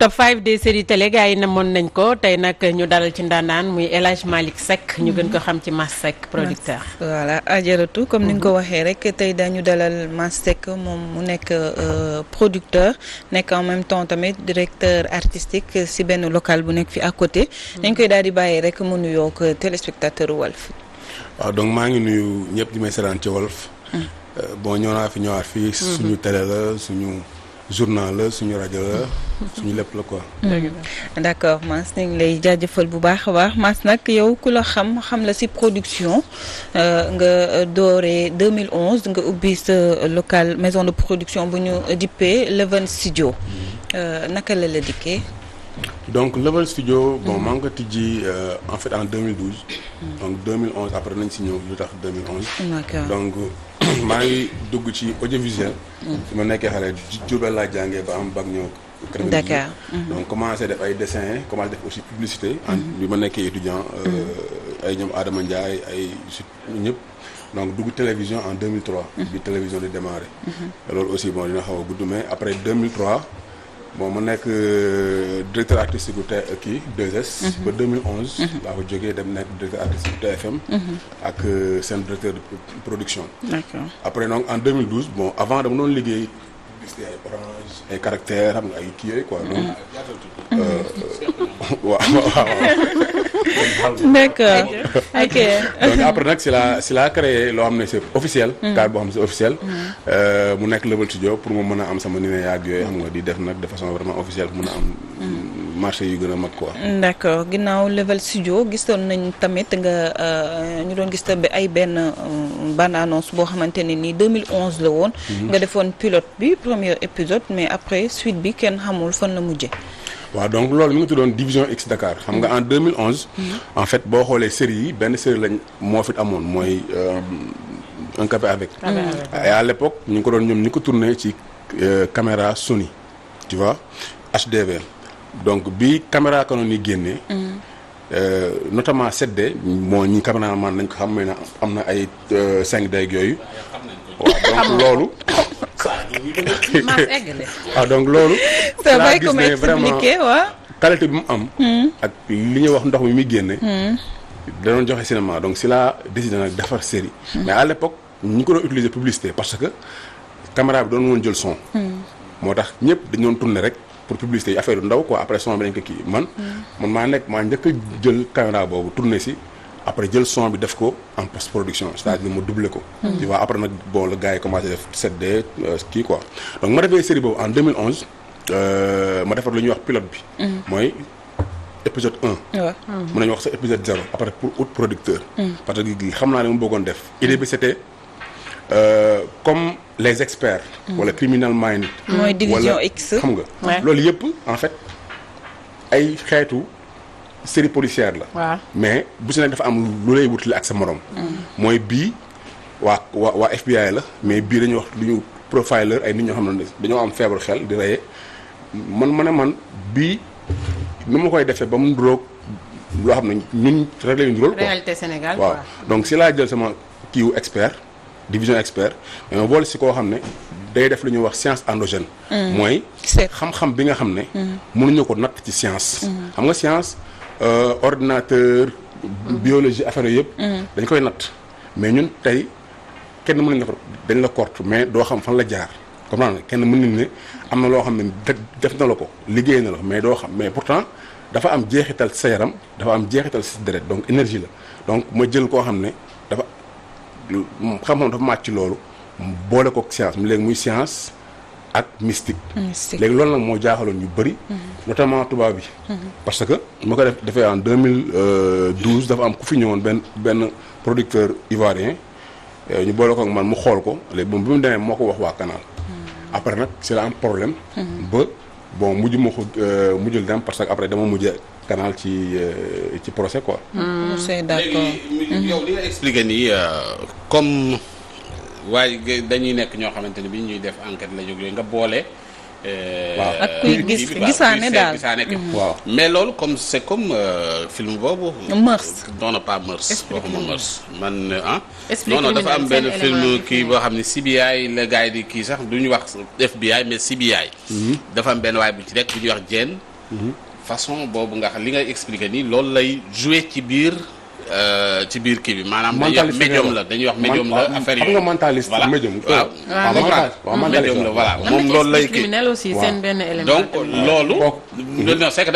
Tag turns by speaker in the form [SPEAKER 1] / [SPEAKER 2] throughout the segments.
[SPEAKER 1] top 5 des séries télé gars yi namoon nañ ko tey nag ñu dalal ci ndaanaan muy El Hadj Malick Seck ñu gën ko xam ci Mass Seck producteur.
[SPEAKER 2] voilà ajaratu comme ni nga ko waxee rek tey dañu dalal Mass Seck moom mu nekk producteur nekk en même temps tamit directeur artistique si benn local bu nekk fi à côté. dañ koy daal di bàyyi rek mu nuyoo ak téléspectateur Walf.
[SPEAKER 3] waaw donc maa ngi nuyu ñëpp di may seetaan ci Walf. bon ñëwaat fii suñu télé la suñu journal la suñu rajo la suñu lépp la quoi.
[SPEAKER 2] d'accord Mass ñu ngi lay jaajëfal bu baax a baax Mass nag yow ku la xam la ci production nga dooree 2011 nga ubbi sa local maison de production bu ñu dippee Level Studio naka la dikkee.
[SPEAKER 3] donc Level Studio bon maa ngi ko tijji en fait en 2012. donc 2011 après nañ si ñëw lu tax 2011.
[SPEAKER 2] d'accord
[SPEAKER 3] donc maa ngi dugg ci audiovisuel. fi ma nekkee xale Diourbel laa jàngee ba am bac ñëw.
[SPEAKER 2] Dakar.
[SPEAKER 3] donc commencé def ay dessin commencé def aussi publicité. bi ma nekkee étudiant. ay ñoom Adama Ndiaye ay ñëpp. donc dugg télévision en 2003. bi télévision di démarré. loolu aussi bon dina xaw a gudd mais après 2003. bon ma nekk directeur artistique bu kii 2S. ba 2011. laa ko jógee dem nekk directeur artistique bu TFM. ak seen directeur de production.
[SPEAKER 2] d'accord
[SPEAKER 3] après donc en 2012 bon avant dama doon liggéey publicité ay Orange ay caractères xam nga ay kii yooyu quoi. donc
[SPEAKER 2] d'accord ok.
[SPEAKER 3] donc après nag si la créé loo xam ne c'est officiel. cadre boo xam ne c'est officiel. mu nekk Level Studio pour mu mën a am sama numéro yaag yooyu xam nga di def nag de façon vraiment officielle pour mën a am marché yu gën a mag quoi.
[SPEAKER 2] d'accord ginnaaw Level Studio gisoon nañ tamit nga ñu doon gis tamit ay benn bande annonce boo xamante ne nii 2011 la woon. nga defoon pilote bi premier épisode mais après suite bi kenn xamul fan la mujje.
[SPEAKER 3] waaw donc loolu mi ngi tuddoon Division X Dakar xam nga en 2011. en fait boo xoolee série yi benn série lañ moo fi amoon mooy Un café avec. et à l'époque ñu ngi ko doon ñoom ñu ko tourné ci caméra Sony tu vois HDV donc bi caméra Canon yi génnee. notamment 7D moo ñi caméraman nañ ko xam ne am na ay 5D ak yooyu. waaw donc loolu. waaw donc loolu.
[SPEAKER 2] ça va comme expliqué waaw.
[SPEAKER 3] qualité bi mu am. ak li ñuy wax ndox mi muy génne. da doon joxe cinéma donc si la décidé nag defar série. mais à l'époque ñu ko doon utiliser publicité parce que caméra bi doon woon jël son. moo tax ñëpp dañu doon tourner rek pour publicité yi affaire yu ndaw quoi après son bi dañ ko kii man maa njëkk a jël caméra boobu tourner si. après jël son bi def ko en post-production c'est-à-dire ma doublé ko. tu vois après nag bon le gars yi commencé def 7D kii quoi donc ma defee série boobu en 2011 ma defar lu ñuy wax pilote bi. mooy épisode 1. waaw mën nañu wax sa épisode 0 après pour autre producteur. parce que xam naa ne mu bëggoon def. idée bi c'était comme les experts. wala Criminal Minds.
[SPEAKER 2] mooy Division X
[SPEAKER 3] xam nga. loolu yëpp en fait ay xeetu. série policière la.
[SPEAKER 1] waaw
[SPEAKER 3] mais bu si nekk dafa am lu lay wutale ak sa morom. mooy bii waa FBI la mais bii dañuy wax lu ñu profiler ay nit ñoo xam ne dañoo am feebar xel di reye man bii nu ma koy defee ba mu nduroog loo xam ne ñun rek la ñu ndurool quoi.
[SPEAKER 1] réalité Sénégal
[SPEAKER 3] waaw donc si laa jël sama kiiwu expert division expert mais ma boole si koo xam ne day def lu ñuy wax science endogène. mooy xam-xam bi nga xam ne. mënuñu ko natt ci science. xam nga science. ordinateur biologie affaire yooyu yëpp dañ koy natt mais ñun tey kenn mën nañ dañ la korte mais doo xam fan la jaar comprendre kenn mën nañ ne am na loo xam ne def na la ko liggéey na la mais doo xam mais pourtant dafa am jeexital sa yaram dafa am jeexital sa deret donc énergie la donc ma jël koo xam ne dafa xam-xam dafa màcc ci loolu boole ko science mu léegi muy science ak mystique. léegi loolu nag moo jaaxaloon ñu bëri. notamment tubaab bi. parce que moo ko defee en 2012 dafa am ku fi ñëwoon benn producteur ivoirien ñu boole ko ak man mu xool ko léegi bon bi mu demee moo ko wax waa Canal. après nag c'est la am problème. ba bon mujjul dem parce que après dama mujjee Canal ci procès quoi.
[SPEAKER 2] c'est d'accord.
[SPEAKER 4] léegi yow li nga expliqué nii comme. waaye dañuy nekk ñoo xamante ne bi ñuy def enquête la jóg yooyu nga boole.
[SPEAKER 2] waaw ak kuy gisaane daal
[SPEAKER 3] waaw
[SPEAKER 4] mais loolu comme c'est comme film boobu.
[SPEAKER 2] Mœurs.
[SPEAKER 4] non pas Mœurs. waxuma Mœurs man ah.
[SPEAKER 1] expliqué
[SPEAKER 4] non dafa am benn film kii boo xam ne CBI la gars yi di kii sax du ñu wax FBI mais CBI. dafa am benn waay bu ci rek bu ñuy wax Diène façon boobu nga xam li ngay expliquer nii loolu lay jouer ci biir kii bi maanaam. dañuy wax médium la affaire yi.
[SPEAKER 3] xam nga mentaliste.
[SPEAKER 4] voilà
[SPEAKER 3] médium.
[SPEAKER 4] waaw médium la voilà moom loolu lay kii
[SPEAKER 1] criminel aussi seen benn élément.
[SPEAKER 4] donc loolu. non c'est que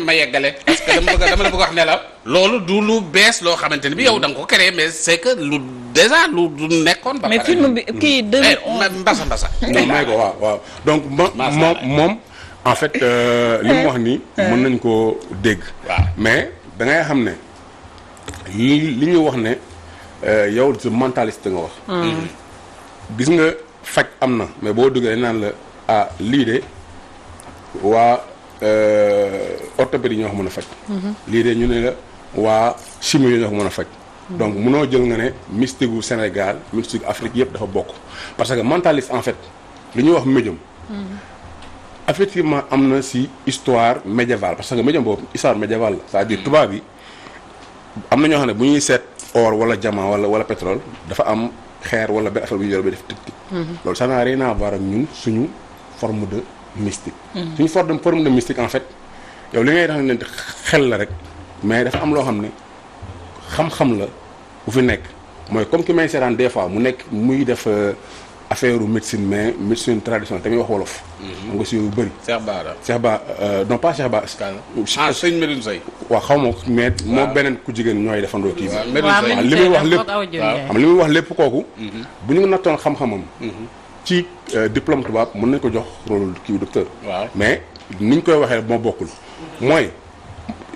[SPEAKER 4] ma yeggale parce que dama la bëgg wax ne la. loolu du lu bees loo xamante ne bi yow da nga ko créé mais c'est que lu déjà lu nekkoon. ba
[SPEAKER 2] mais film bi kii 2011
[SPEAKER 4] mbasa.
[SPEAKER 3] non may ko waaw donc moom en fait li mu wax nii. mën nañ koo dégg.
[SPEAKER 4] waaw
[SPEAKER 3] mais da ngay xam ne. li ñu wax ne yow sa mentaliste nga wax. gis nga faj am na mais boo duggee dañ naan la lii de waa orthopédie ñoo ko mën a faj. lii de ñu ne la waa chimie ñoo ko mën a faj. donc munoo jël nga ne mystique gu Sénégal mystique Afrique yëpp dafa bokk parce que mentaliste en fait li ñuy wax médium. effectivement am na si histoire médiévale parce que médium boobu histoire médiévale la c'est-à-dire tubaab yi. am na ñoo xam ne bu ñuy seet or wala diamant wala pétrole dafa am xeer wala benn affaire bu ñu yor ba def tic tic. loolu ça n'a rien à voir ak ñun suñu forme de mystique. suñu forme de mystique en fait yow li ngay tax ne xel la rek mais dafa am loo xam ne xam-xam la bu fi nekk mooy comme ki may seetaan des fois mu nekk muy def affaire médecine mais médecine traditionnelle tamit wax wolof. xam nga si yu bëri. Cheikh Ba non pas Cheikh Ba.
[SPEAKER 4] sëñ Medoune Seye.
[SPEAKER 3] waaw xaw ma mais moo beneen ku jigéen ñooy defandoo kii bi.
[SPEAKER 1] waaw
[SPEAKER 3] li muy wax lépp xam li muy wax lépp kooku. bu ñu nattoon xam-xamam. ci diplôme tubaab mën nañ ko jox rôle kii docteur. mais niñ koy waxee moo bokkul. mooy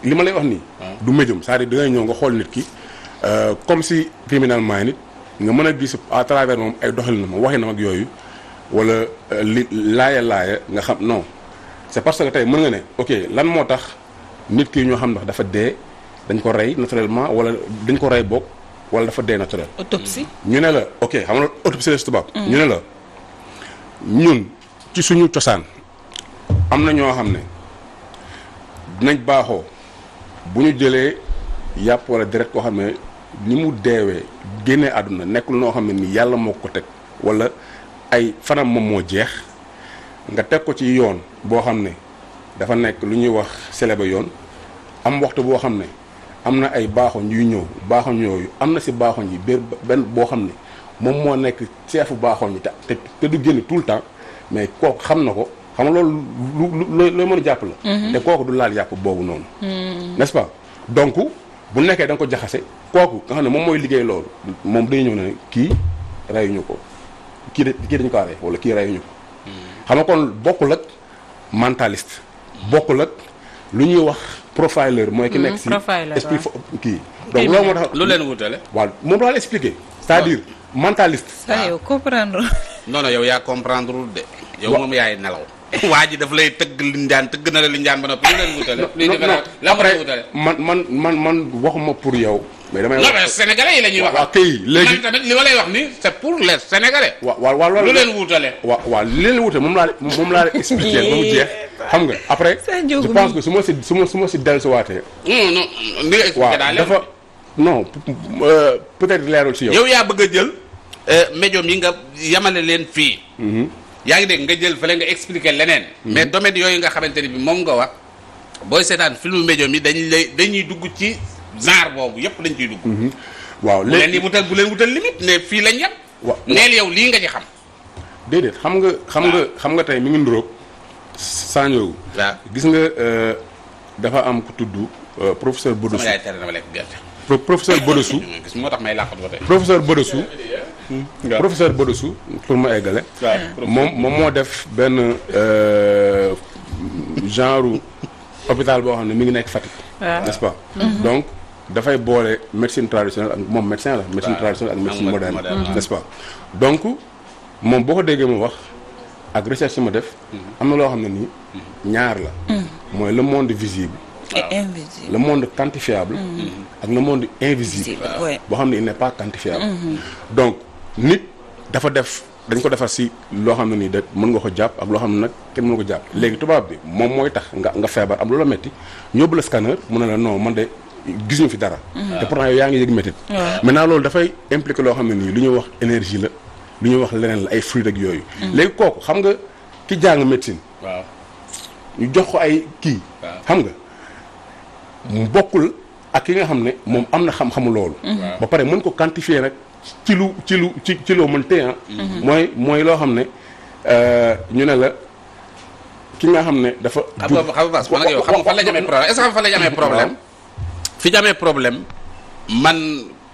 [SPEAKER 3] li ma lay wax nii. du médium c'est-à-dire da ngay ñëw nga xool nit ki comme si criminellement nit. nga mën a gis à travers moom ay doxalinam waxinam ak yooyu wala li laaya nga xam non c'est parce que tey mën nga ne ok lan moo tax nit ki ñoo xam ndax dafa dee dañ ko rey naturellement wala dañ ko rey boog wala dafa dee naturel.
[SPEAKER 2] autopsie.
[SPEAKER 3] ñu ne la ok xam nga autopsie la tubaab. ñu ne la ñun ci suñu cosaan am na ñoo xam ne dinañ baaxoo bu ñu jëlee yàpp wala deret koo xam ne. ni mu deewee génnee àdduna nekkul noo xam ne ni yàlla moo ko teg wala ay fanam moom moo jeex nga teg ko ci yoon boo xam ne dafa nekk lu ñuy wax célébé yoon am waxtu boo xam ne am na ay baaxoñ yuy ñëw baaxoñ yooyu am na si baaxoñ yi benn boo xam ne moom moo nekk ceefu baaxoñ yi te du génn tout le temps mais kooku xam na ko xam nga loolu looy mën a jàpp la. te kooku du laal yàpp boobu noonu. n'est-ce pas donc bu nekkee da nga ko jaxase kooku nga xam ne moom mooy liggéey loolu moom day ñëw ne kii reyuñu ko kii dañu ko rey wala kii reyuñu ko. xam nga kon bokkul ak mentaliste. bokkul ak lu ñuy wax profiler mooy ki nekk si esprit kii. donc loolu moo tax
[SPEAKER 4] lu leen wutale.
[SPEAKER 3] waaw moom laa la expliquer. c'est-à-dire mentaliste.
[SPEAKER 2] saa yow comprendre.
[SPEAKER 4] non yow yaa comprendre wul de. yow moom yaay nelaw. waa ji daf lay tëgg linjaan tëgg na la linjaan ba noppi lu leen wutale.
[SPEAKER 3] non après man waxuma pour yow. mais damay wax
[SPEAKER 4] non mais sénégalais yi la ñuy wax.
[SPEAKER 3] waaw kay léegi
[SPEAKER 4] man tamit li ma lay wax ni c'est pour les sénégalais.
[SPEAKER 3] waaw loolu
[SPEAKER 4] lu leen wutale.
[SPEAKER 3] waaw li leen wutale moom laa la expliquer ba mu jeex. xam nga après je pense que su ma si dellusiwaatee.
[SPEAKER 4] non li nga expliqué daal
[SPEAKER 3] dafa non peut-être leerul si yow.
[SPEAKER 4] yow yaa bëgg a jël médium yi nga yamale leen fii. yaa ngi dégg nga jël fële nga expliquer leneen. mais domaine yooyu nga xamante ni bi moom nga wax booy seetaan film médium yi dañuy dugg ci genre boobu yëpp dañ ciy dugg.
[SPEAKER 3] waaw léegi
[SPEAKER 4] bu leen wutal limite ne fii lañ yem.
[SPEAKER 3] waaw
[SPEAKER 4] neel yow lii nga ci xam.
[SPEAKER 3] déedéet xam nga tey mi ngi nduróog Sandiogou.
[SPEAKER 4] waaw
[SPEAKER 3] gis nga dafa am ku tudd professeur Bodossou.
[SPEAKER 4] sama yaay tere na ma lekk gerte.
[SPEAKER 3] professeur Bodossou.
[SPEAKER 4] gis moo tax may làqatu ba tey.
[SPEAKER 3] professeur Bodossou pour ma eggale. moom moo def benn genre hôpital boo xam ne mi ngi nekk Fatick. n'est-ce pas. donc dafay boole médecine traditionnelle ak moom médecin la. médecine traditionnelle ak médecine moderne n'est-ce pas. donc moom boo ko déggee mu wax ak recherche ma def. am na loo xam ne nii ñaar la. mooy le monde visible.
[SPEAKER 2] et invisible.
[SPEAKER 3] le monde quantifiable. ak le monde invisible. boo xam ne il n'est pas quantifiable. donc nit dañ ko defar si loo xam ne nii de mën nga ko jàpp ak loo xam ne nag kenn mën nga ko jàpp léegi tubaab bi moom mooy tax nga feebar am loola métti ñóbbu la scanner mu ne la non man de gis ñu fi dara. te pourtant yow yaa ngi yëg métti. maintenant loolu dafay impliquer loo xam ne nii lu ñuy wax énergie la lu ñuy wax leneen la ay fluide ak yooyu. léegi kooku xam nga ki jàng médecine.
[SPEAKER 4] waaw
[SPEAKER 3] ñu jox ko ay kii. xam nga mu bokkul ak ki nga xam ne moom am na xam-xamu loolu. ba pare mën ko quantifier nag ci loo mën téye mooy loo xam ne ñu ne la ki nga xam ne dafa.
[SPEAKER 4] xam nga Bass man ak yow xam nga fan la ñu amee problème est-ce que xam fan la ñu amee problème. fi ñu amee problème man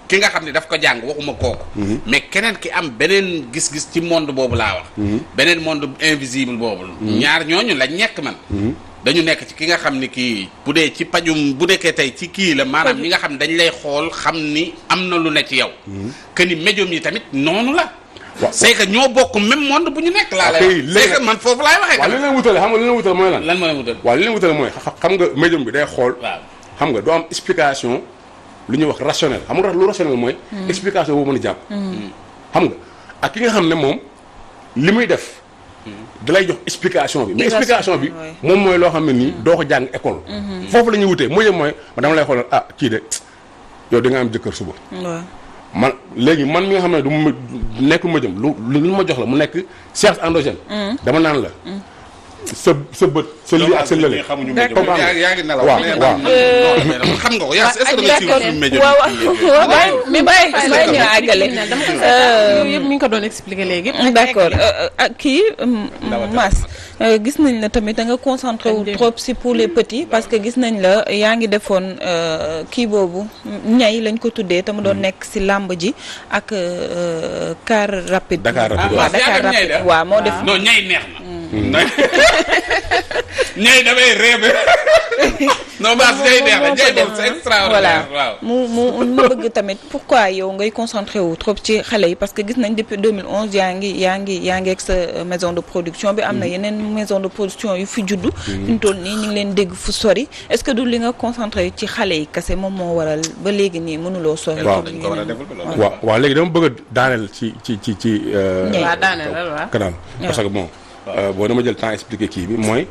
[SPEAKER 4] ki nga xam ne daf ko jàng waxuma kooku. mais keneen ki am beneen gis-gis ci monde boobu laa wax. beneen monde invisible boobu. ñaar ñooñu lañ nekk man. dañu nekk ci ki nga xam ni kii bu dee ci pajum bu nekkee tey ci kii la maanaam ñi nga xam ne dañ lay xool xam ni am na lu ne ci yow. que ni médium yi tamit noonu la. c'est que ñoo bokk même monde bu ñu nekk. laa lay wax c'est que man foofu laay waxee.
[SPEAKER 3] waaw li leen wutale xam nga li leen wutale mooy lan.
[SPEAKER 4] lan moo leen wutale.
[SPEAKER 3] waaw li leen wutale mooy xam nga médium bi day xool.
[SPEAKER 4] waaw
[SPEAKER 3] xam nga doo am explication lu ñuy wax rationnel xam nga lu rationnel mooy. explication boobu mën a jàpp. xam nga ak ki nga xam ne moom li muy def. da lay jox explication bi. mais explication bi moom mooy loo xam ne nii doo ko jàng école. foofu la ñuy wutee mooy mooy dama lay xoolal kii de yow da nga am jëkkër suba. man léegi man mi nga xam ne du ma nekkul ma jëm lu ma jox la mu nekk science endogène. dama naan la. sa bët sa lii ak sa lële.
[SPEAKER 4] yaa ngi nelaw
[SPEAKER 3] waaw
[SPEAKER 4] xam nga ko yaa est-ce que da nga suivre film médium
[SPEAKER 2] mais bàyyi ñu àggale.
[SPEAKER 1] yooyu yëpp mi ngi ko doon expliquer léegi.
[SPEAKER 2] d'accord kii Mass gis nañ la tamit da nga concentré wu trop si pour les petits parce que gis nañ la yaa ngi defoon kii boobu ñay lañ ko tuddee te mu doon nekk si làmb ji ak car rapide.
[SPEAKER 3] Dakar rapide
[SPEAKER 2] waaw Dakar rapide waaw moo def.
[SPEAKER 4] non ñay neex na. ñay damay réebe. non Bass ñay neex na ñay moom c'est extraordinaire waaw.
[SPEAKER 2] mu bëgg tamit pourquoi yow ngay concentré wu trop ci xale yi parce que gis nañ depuis 2011 yaa ngi ak sa maison de production bi am na yeneen maison de production yu fi juddu. fi mu toll nii ñu ngi leen dégg fu sori est-ce que du li nga concentré ci xale yi kese moom moo waral ba léegi nii mënuloo sori.
[SPEAKER 3] waaw
[SPEAKER 4] dañ ko war a développer
[SPEAKER 3] waaw léegi dama bëgg a daaneel ci.
[SPEAKER 1] waaw daaneel waaw.
[SPEAKER 3] canal parce que bon. boo dama jël temps expliquer kii bi mooy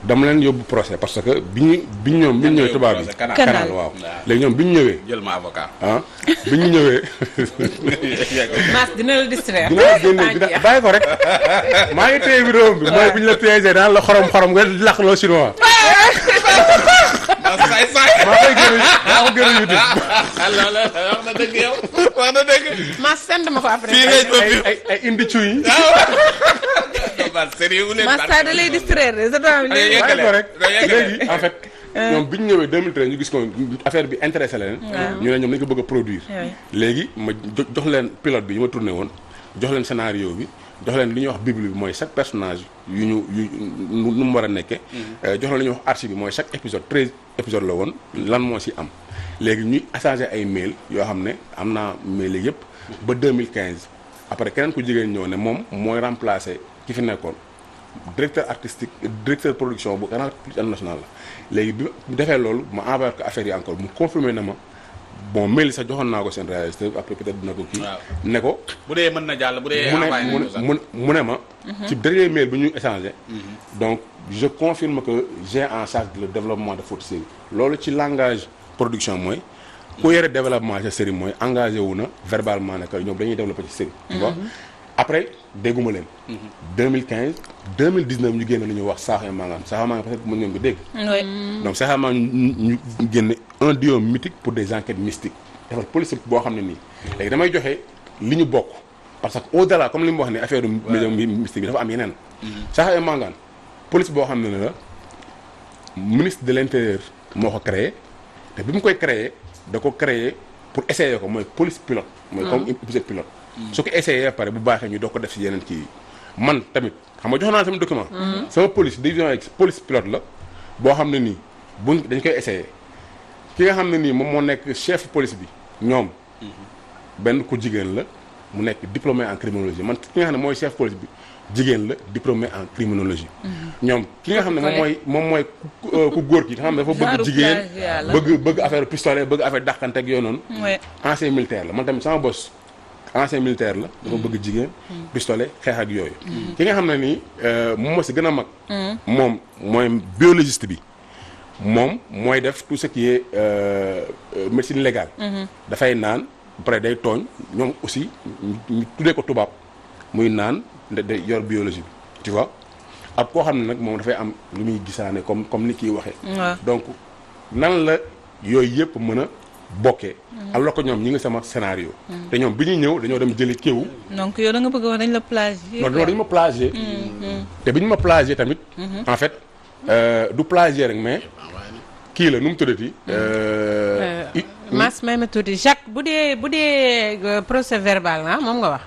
[SPEAKER 3] dama leen yóbbu procès parce que bi ñu ñëwee tubaab bi. canal waaw léegi ñoom bi ñu ñëwee.
[SPEAKER 4] jël ma avocat.
[SPEAKER 3] bi ñu ñëwee.
[SPEAKER 1] Mass dina la distraire.
[SPEAKER 3] dina la génne dina bàyyi ko rek maa ngi téye vidéo bi mooy bi ñu la piégé daan la xorom nga làq loo chinois.
[SPEAKER 4] maa
[SPEAKER 3] koy gën a YouTube.
[SPEAKER 4] wax na dëgg yow wax na dëgg.
[SPEAKER 1] Mass send ma ko après.
[SPEAKER 4] fii ngay toog
[SPEAKER 3] ay indi cuy.
[SPEAKER 2] Mass da lay distraire de
[SPEAKER 3] bàyyi ko rek léegi en fait. ñoom bi ñu ñëwee 2013 ñu gis ko affaire bi intéressé leen. ñu ne ñoom dañu ko bëgg a produire. léegi ma jox leen pilote bi yi ma tourné woon jox leen scénario bi jox leen li ñuy wax bible bi mooy chaque personnage nu mu war a nekkee. jox leen li ñuy wax archive bi mooy chaque épisode 13 épisode la woon lan moo si am. léegi ñuy échanger ay mail yoo xam ne am naa mail yëpp ba 2015 après keneen ku jigéen ñëw ne moom mooy remplacer ki fi nekkoon. directeur artistique directeur production bu Canal Plus International la léegi bi defee loolu ma envoyé ko affaire yi encore mu confirmé na ma bon mail sax joxoon naa ko seen réalisateur après peut-être dina ko kii. ne ko
[SPEAKER 4] bu dee mën na jàll bu dee.
[SPEAKER 3] mu ne ma. ci dernier mail bu ñu échangé. donc je confirme que j'ai en charge le développement de votre série. loolu ci langage production mooy. ku yore développement ci série mooy engagé wu na verbalement ne que ñoom dañuy développer ci série. tu vois après dégguma leen. 2015 2019 ñu génne lu ñuy wax Saaxo Mangane Saaxo Mangane peut-être mën ngeen ko dégg. donc Saaxo Mangane ñu génne un duo mythique pour des enquêtes mystiques defal police boo xam ne nii. léegi damay joxe li ñu bokk parce que au-delà comme li mu wax ne affaire médium mystique bi dafa am yeneen. Saaxo Mangane police boo xam ne la ministre de l'intérieur moo ko créé te bi mu koy créé da ko créé pour essayer ko mooy police pilote. mooy comme épisode pilote. su ko essayé pare bu baaxee ñu doo ko def si yeneen kii man tamit xam nga jox naa sama document. sama police division X police pilote la boo xam ne nii buñ dañ koy essayé ki nga xam ne nii moom moo nekk chef police bi ñoom benn ku jigéen la mu nekk diplômé en criminologie man ki nga xam ne mooy chef police bi jigéen la diplômé en criminologie. ñoom ki nga xam ne moom mooy ku góor ki nga xam ne dafa bëgg jigéen bëgg affaire pistolet bëgg affaire dàqante ak yooyu noonu. ancien militaire la man tamit sama boss. ancien militaire la dafa bëgg jigéen pistolet xeex ak yooyu ki nga xam ne nii moom moo si gën a mag moom mooy biologiste bi moom mooy def tout ce qui est médecine légale dafay naan ba pare day tooñ ñoom aussi ñu tuddee ko tubaab muy naan day yor biologie bi tu vois ak koo xam ne nag moom dafay am lu muy gisaane comme ni kii waxee.
[SPEAKER 2] waaw
[SPEAKER 3] donc nan la yooyu yëpp mën a bokkee. alors que ñoom ñi ngi sama scénario. te ñoom bi ñuy ñëw dañoo dem jëli kéewu.
[SPEAKER 2] donc yow da nga bëgg a wax dañ la plagier.
[SPEAKER 3] non dañu ma plagier. te bi ñu ma plagier tamit. en fait du plagier rek mais kii la nu mu tuddati.
[SPEAKER 1] Mass may ma tuuti Jacques bu dee procès verbal nga moom nga wax.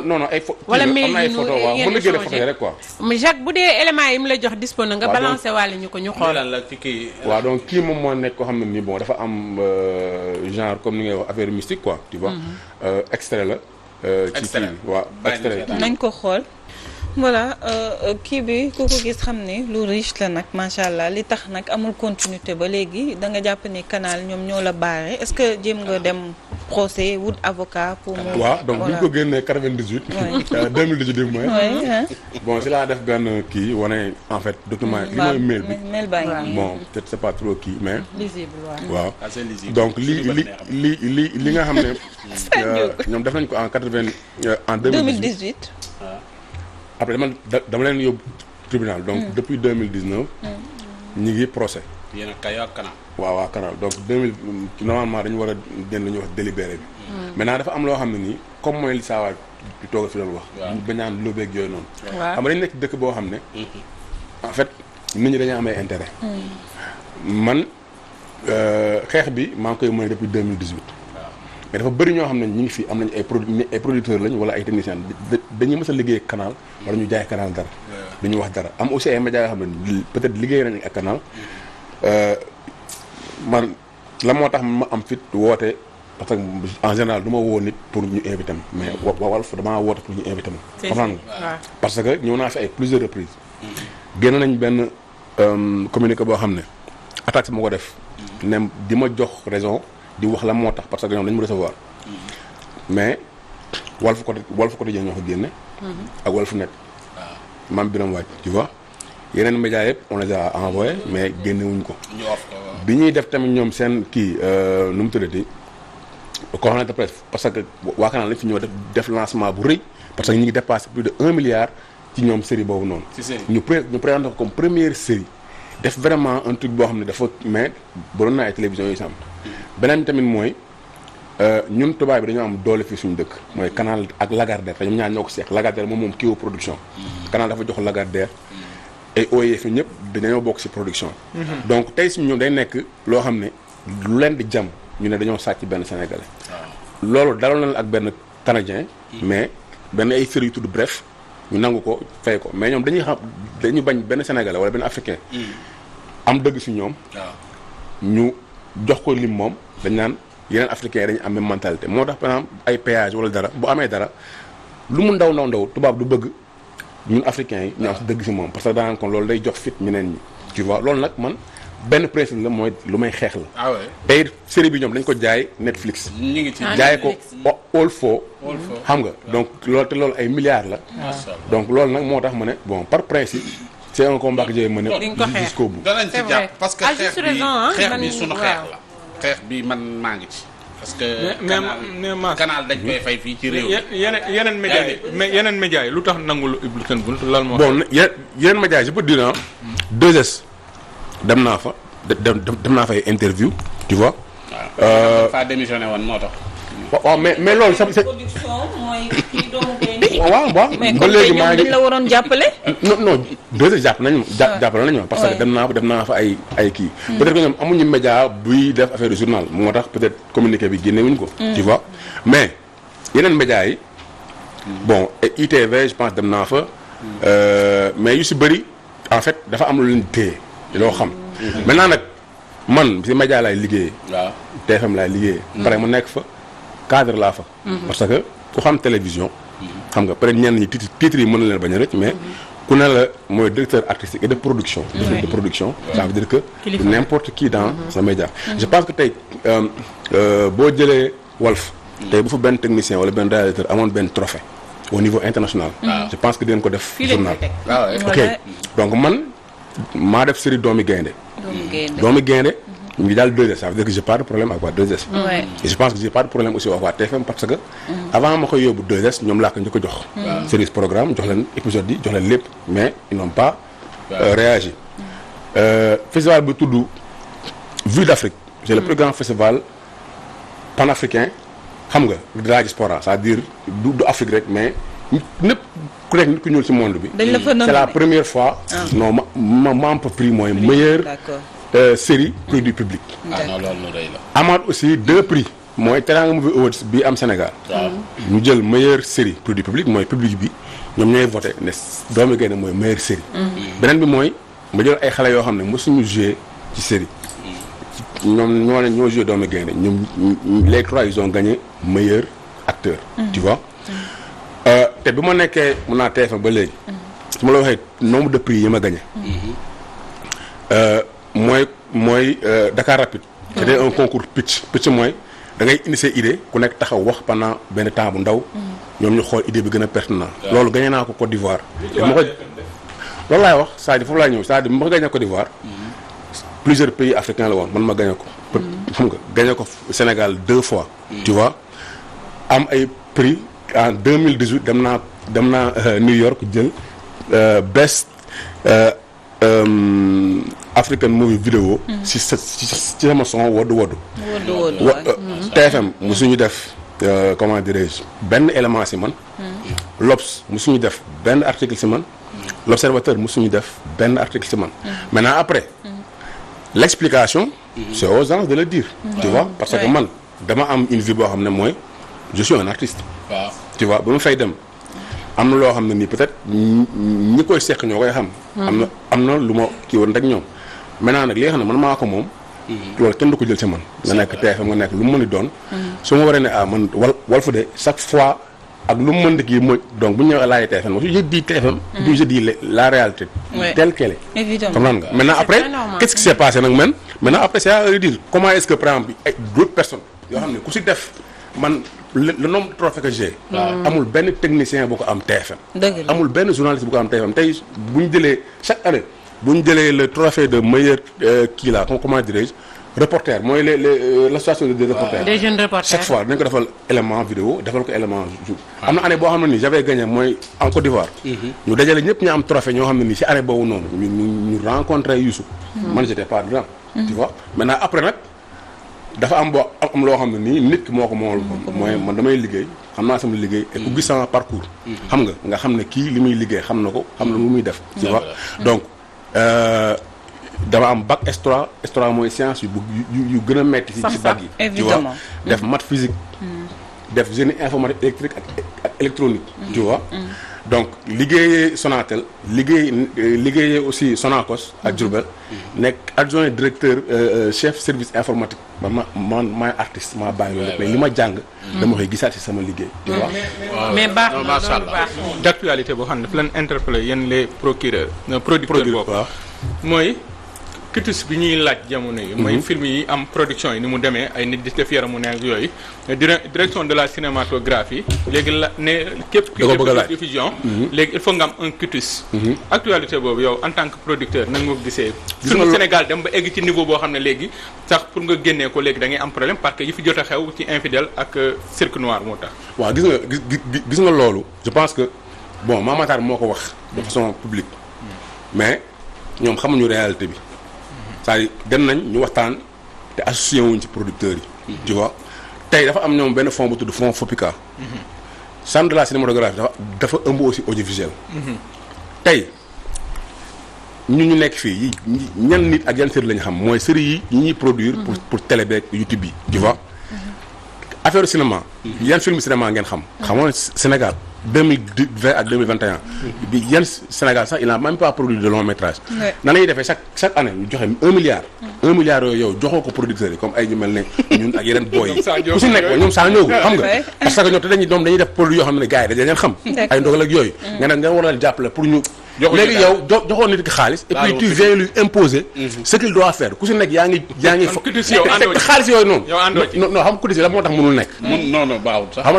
[SPEAKER 3] non ay
[SPEAKER 1] wala mais
[SPEAKER 3] am na ay photo waaw mën na génne photo yi rek quoi.
[SPEAKER 1] mais Jacques bu dee éléments yi mu la jox disponible nga
[SPEAKER 3] waaw
[SPEAKER 1] balancé wàlle ñu ko ñu xool.
[SPEAKER 4] lan la ci kii.
[SPEAKER 3] waaw donc kii moom moo nekk koo xam ne nii bon dafa am genre comme ni ngay wax affaire mystique quoi tu vois. extrait la. ci kii waaw extrait
[SPEAKER 2] nañ ko xool. voilà kii bi ku ko gis xam ne lu riche la nag macha allah li tax nag amul continuité ba léegi da nga jàpp ni canal ñoom ñoo la baare est-ce que jéem nga dem procès wut avocat pour mu.
[SPEAKER 3] waaw donc bi ñu ko génnee 98. 2018 bi mooy. bon si laa def benn kii wane en fait document li mooy mail bi.
[SPEAKER 2] mail baa ngi nii.
[SPEAKER 3] bon peut-être c'est pas trop kii mais.
[SPEAKER 1] lisible
[SPEAKER 3] waaw
[SPEAKER 4] assez lisible.
[SPEAKER 3] donc li nga xam ne. ñoom def nañ ko en 2018. après dama leen yóbbu tribunal donc depuis 2019 ñi ngi procès.
[SPEAKER 4] yéen a kay ak canal.
[SPEAKER 3] waaw canal donc 2000 normalement dañu war a génn lu ñuy wax délibéré bi. maintenant dafa am loo xam ne nii comme mooy li saa waay di toog fi doon wax. waaw bañ naan lóobeeg yooyu noonu.
[SPEAKER 1] waaw
[SPEAKER 3] xam nga dañu nekk dëkk boo xam ne. en fait nit ñi dañoo amee intérêt. man xeex bi maa ngi koy mën depuis 2018. mais dafa bëri ñoo xam ne ñu ngi fi am nañ ay producteurs lañ wala ay techniciens dañuy mës a liggéey ak canal wala ñu jaay canal dara. duñu wax dara am aussi ay médias yoo xam ne peut-être liggéey nañ ak canal man la moo tax ma am fit woote parce que en général du ma woo nit pour ñu invité ma mais Walf damaa woote pour ñu invité ma. comprendre nga parce que ñëw naa fi ay plusieurs reprises. génn nañ benn communiqué boo xam ne attaque ma ko def. ne di ma jox raison. di wax la moo tax parce que ñoom dañu mu recevoir mais Walf Quotidien ñoo ko génne. ak Walf Net. Mame Birame Wathie tu vois yeneen médias yëpp on les a envoyé mais génnewuñ ko. bi ñuy def tamit ñoom seen kii nu mu tuddati conférence de presse parce que waa Canal lañ fi ñëw def lancement bu rëy parce que ñu ngi dépassé plus de 1 milliard ci ñoom série boobu noonu. ñu présenté ko comme première série def vraiment un truc boo xam ne dafa mais ba doon naa ay télévision yu sam beneen tamit mooy ñun tubaab bi dañoo am doole fii suñu dëkk mooy Canal ak Lagardère te ñoom ñaar ñoo ko seex Lagardère moom Kio production. Canal dafa jox Lagardère ay OIF ñëpp dañoo bokk ci production. donc tey si ñoom day nekk loo xam ne lu leen di jam ñu ne dañoo sàcc benn sénégalais. loolu daloon na ak benn canadien. mais benn ay série yu tudd bref ñu nangu ko fay ko mais ñoom dañuy bañ benn sénégalais wala benn africain. am dëgg ci ñoom. ñu jox ko lim moom dañ naan yeneen africains yi dañu am même mentalité moo tax par exemple ay péage wala dara bu amee dara lu mu ndaw tubaab du bëgg ñun africains yi ñu am si dëgg si moom parce que daanaka kon loolu day jox fit ñeneen ñi tu vois loolu nag man benn principe la mooy lu may xeex la.
[SPEAKER 4] ah ouais
[SPEAKER 3] tey série bi ñoom dañ ko jaay Netflix.
[SPEAKER 4] ñu ngi ci
[SPEAKER 3] jaay ko all for xam nga donc loolu te loolu ay milliards la. donc loolu nag moo tax ma ne bon par principe. c'est un combat que j'ai mené jusqu'au bout.
[SPEAKER 4] danañ ci jàpp parce que xeex bi sunu xeex la. xeex bi man maa ngi ci. parce que
[SPEAKER 5] mais
[SPEAKER 4] canal dañ koy fay fii ci réew
[SPEAKER 5] yeneen médias yi mais yeneen médias yi lu tax nangul ubbi seen bunt lan moo.
[SPEAKER 3] bon yeneen médias yi je peux dire 2S dem naa fa dem naa fa ay interview tu vois.
[SPEAKER 4] waaw faa démissionné woon moo tax.
[SPEAKER 3] waaw mais loolu sax c'est. waaw ba léegi maa ngi
[SPEAKER 2] dañ la waroon jàppale.
[SPEAKER 3] non 2S jàppale nañu ma parce que dem naa fa ay kii. peut-être que ñoom amuñu média buy def affaire de journal moo tax peut-être communiqué bi génnewuñ ko. tu vois mais yeneen médias yi bon ITV je pense dem naa fa. mais yu si bëri en fait dafa am lu leen téye loo xam. maintenant nag man si média laay liggéeyee.
[SPEAKER 4] waaw
[SPEAKER 3] TFM laay liggéeyee. pare mu nekk fa cadre laa fa. parce que ku xam télévision. xam nga peut-être ñenn ñi titres yi mën na leen bañ a rëcc mais ku ne la mooy directeur artistique et de production. de production. ça veut dire que n'importe qui dans ce média. je pense que tey boo jëlee Walf. tey bu fa benn technicien wala benn réalisateur amoon benn trophée au niveau international. je pense que dinañ ko def journal. ok donc man maa def série Doomi Gaynde. Doomi Gaynde ñu ngi daal 2S, ça veut dire que j'ai pas de problème ak waa 2S. Et je pense que j'ai pas de problème aussi ak waa TFM parce que avant ma koy yóbbu 2S ñoom laa ko njëkk a jox service programme jox leen épisode yi jox leen lépp mais ils n'ont pas réagi. Festival bi tudd Vue d'Afrique, c'est le plus grand festival panafricain xam nga de la diaspora, c'est-à-dire du Afrique rek mais ñëpp ku nekk nit ku ñuul ci monde bi. C'est la première fois. non ma am prix mooy meilleur série produit public.
[SPEAKER 4] non loolu rëy la.
[SPEAKER 3] amaat aussi 2 prix mooy Teranga Movie Awards bi am Sénégal. ñu jël meilleure série produit public mooy public bi ñoom ñooy voté ne Doomu Gaynde mooy meilleure série. beneen bi mooy ma jël ay xale yoo xam ne mosuñu joué ci série. ñoom ñoo joué Doomu Gaynde ñoom les 3 ils ont gagné meilleur acteur. tu vois. te bi ma nekkee mun naa TFM ba léegi. su ma la waxee nombre de prix yi ma gagné. mooy Dakar Rapide. c'était un concours pitch mooy da ngay indi sa idée ku nekk taxaw wax pendant benn temps bu ndaw. ñoom ñu xool idée bi gën a pertinent. loolu gagné naa ko Côte d'Ivoire. te ma ko loolu laay wax c'est-à-dire foofu laay ñëw c'est-à-dire ma ko gagné Côte d'Ivoire. plusieurs pays africains la woon man ma gagné ko. xam nga gagné ko Sénégal 2 fois. tu vois am ay prix en 2018 dem naa New York jël best African movie vidéo. ci sama son Woddu. TFM musuñu def comment dirais-je benn élément ci man. L'Obs musuñu def benn article ci man. L'Observateur musuñu def benn article ci man. Maintenant après. L'explication. c'est aux gens de le dire. tu vois parce que man dama am une vie boo xam ne mooy je suis un artiste. tu vois ba ma fay dem am na loo xam ne nii peut-être ñi koy seq ñoo koy xam. am na lu ma kii woon rek ñoom. maintenant nag li nga xam ne man maa ko moom. loolu kenn du ko jël ci man. nga nekk TFM nga nekk lu mu mën di doon. su ma waree ne man Walf de chaque fois ak lu mu mën di kii mooy donc bu ñu ñëwee laajee TFM je dis TFM. je dis la réalité. telle qu'elle est.
[SPEAKER 2] évidemment
[SPEAKER 3] comprendre nga maintenant après qu'est-ce qui s'est passé nag maintenant après c'est à eux de dire comment est-ce que par exemple ay d'autres personnes yoo xam ne ku si def man le nombre de trophées que j'ai. amul benn technicien bu ko am TFM. amul benn journaliste bu ko am TFM tey bu ñu jëlee chaque année bu ñu jëlee le trophée de meilleur kii là comment dirais-je reporter mooy l'association des reporters.
[SPEAKER 1] des jeunes reporters
[SPEAKER 3] chaque fois dañ ko defal élément vidéo defal ko élément jour. am na année boo xam ne nii j'avais gagné mooy en Côte d'Ivoire. ñu dajale ñëpp ñu am trophée ñoo xam ne nii ci année boobu noonu ñu rencontré Youssou. man j'étais pas dedans. tu vois maintenant après nag dafa am loo xam ne nii nit ki moo ko moomal mooy man damay liggéey xam naa sama liggéey. et ku gis sama parcours. xam nga xam ne kii li muy liggéey xam na ko xam na lu muy def. tu vois donc. dama am bac S3 mooy science yu gën a metti ci bac yi. tu vois def maths physique. def génie informatique électrique ak électronique. tu vois donc liggéeyee Sonatel liggéeyee aussi Sonacos ak Diourbel. nekk adjoint directeur chef service informatique man maay artiste maa bàyyi loolu mais li ma jàng. dama koy gisaat ci sama liggéey. tu vois
[SPEAKER 1] mais baax na loolu baax
[SPEAKER 5] d'actualité boo xam ne dafa leen interpellé yéen les producteurs boobu mooy cutis bi ñuy laaj jamono yi. mooy film yi am production yi ni mu demee ay nit di def yaramu nekk yooyu. direction de la cinématographie léegi la ne képp ki def diffusion léegi il faut nga am un cutis. actualité boobu yow en tant que producteur nan nga ko gisee. film Sénégal dem ba egg ci niveau boo xam ne léegi sax pour nga génnee ko léegi da ngay am problème parce que yi fi jot a xew ci infidèle ak cirque noir moo tax.
[SPEAKER 3] waaw gis nga loolu je pense que bon Mame Matar moo ko wax de façon publique mais ñoom xamuñu réalité bi. c'est-à-dire dem nañ ñu waxtaan te associé wuñ ci producteurs yi. tu vois tey dafa am ñoom benn fonds bu tudd fonds FOPICA. centre de la cinématographie dafa ëmb aussi audiovisuel. tey ñu nekk fii ñan nit ak yan série la ñu xam mooy série yi ñuy produire. pour télé beeg YouTube yi. tu vois affaire cinéma. yan film cinéma ngeen xam. xamoon Sénégal 2020 ak 2021. bi yan Sénégal sax il n'a même pas produit de long métrage. nan la ñuy defee chaque année ñu joxe 1 milliard. 1 milliard yooyu yow joxoo ko producteurs yi comme ay ñu mel ne ñun ak yeneen boy yi. ku si nekk ñoom saa ñëw xam nga. parce que ñoom te dañuy def produit yoo xam ne gars yi dañu leen xam. ay ndogal ak yooyu. nga war a jàppale pour ñu. léegi yow joxoon nit ki xaalis. et puis tu viens lui imposer. ce qu'il doit faire ku si nekk yaa ngi. xaalis yooyu noonu. non xam kutis la moo tax mënul nekk.
[SPEAKER 4] non baaxul sax.
[SPEAKER 3] xam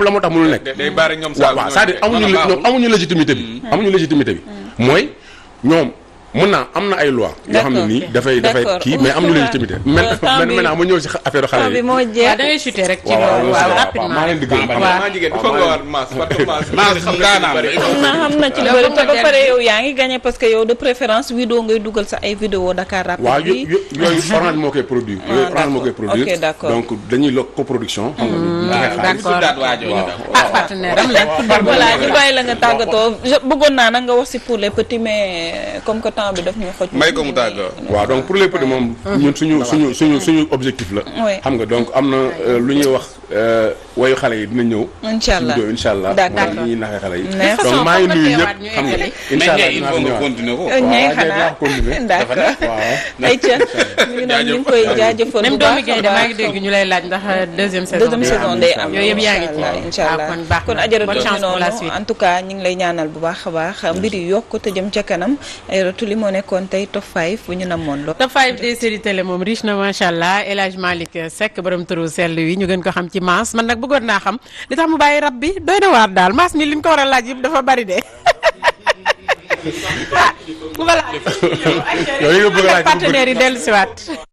[SPEAKER 3] la moo tax mënul nekk.
[SPEAKER 5] day bari ñoom
[SPEAKER 3] waaw c'est-à-dire amuñu légitimité bi. amuñu légitimité bi mooy ñoom mën naa am na ay loi yoo xam ne nii dafay kii mais am na légitimité maintenant ma ñëw si affaire xale yi
[SPEAKER 2] moo jeex
[SPEAKER 1] da ngay chuter rek ci loolu waaw rapidement
[SPEAKER 3] maa leen di gërëm
[SPEAKER 5] maa jigéen il faut nga war maas parce que maas xam
[SPEAKER 2] na ci lu bëri te ba pare yow yaa ngi gagné parce que yow de préférence vidéo ngay dugal sa ay vidéo Dakar Rapide
[SPEAKER 3] waaw yooyu Orange moo koy produire Orange moo koy produire
[SPEAKER 2] ok d'accord
[SPEAKER 3] donc dañuy lok coproduction
[SPEAKER 1] partenaire am la
[SPEAKER 2] voilà ñu bàyyi la nga tàggatoo bëggoon naa nag nga wax si pour les petits mais comme que temps bi daf ñu xoj
[SPEAKER 4] may ko mu tàggatoo
[SPEAKER 3] waaw donc pour les petits moom ñun suñu objectif la xam nga donc am na lu ñuy wax wayu xale yi dina ñëw
[SPEAKER 2] inchallah
[SPEAKER 3] d'accord ñuy naxee xale yi donc maa ngi nuyu ñëpp xam nga inchallah
[SPEAKER 4] il faut nga continuer ko
[SPEAKER 2] ñay xanaa d'accord ayca ñu ngi koy jaajëfal
[SPEAKER 1] même doomi gaynde maa ngi dégg ñu lay laaj ndax deuxième saison
[SPEAKER 2] day am
[SPEAKER 1] yooyu yëpp yaa ngi ci
[SPEAKER 2] inchallah kon ajaratu ñu noonu en tout cas ñu ngi lay ñaanal bu baax a baax mbir yi yokk te jëm ca kanam ajaratu li moo nekkoon tey top 5 bu ñu namoon lool
[SPEAKER 1] top 5 des séries télé moom riche na macha allah El Hadj Malick Seck borom turu sell wi ñu gën ko xam ci Mass man nag bëggoon naa xam li tax mu bàyyi rab bi doy na waar daal Mass mi li ñu ko war a laaj yëpp dafa bari de voilà.
[SPEAKER 3] yow li nga bëgg a laaj
[SPEAKER 1] partenaires yi dellu si waat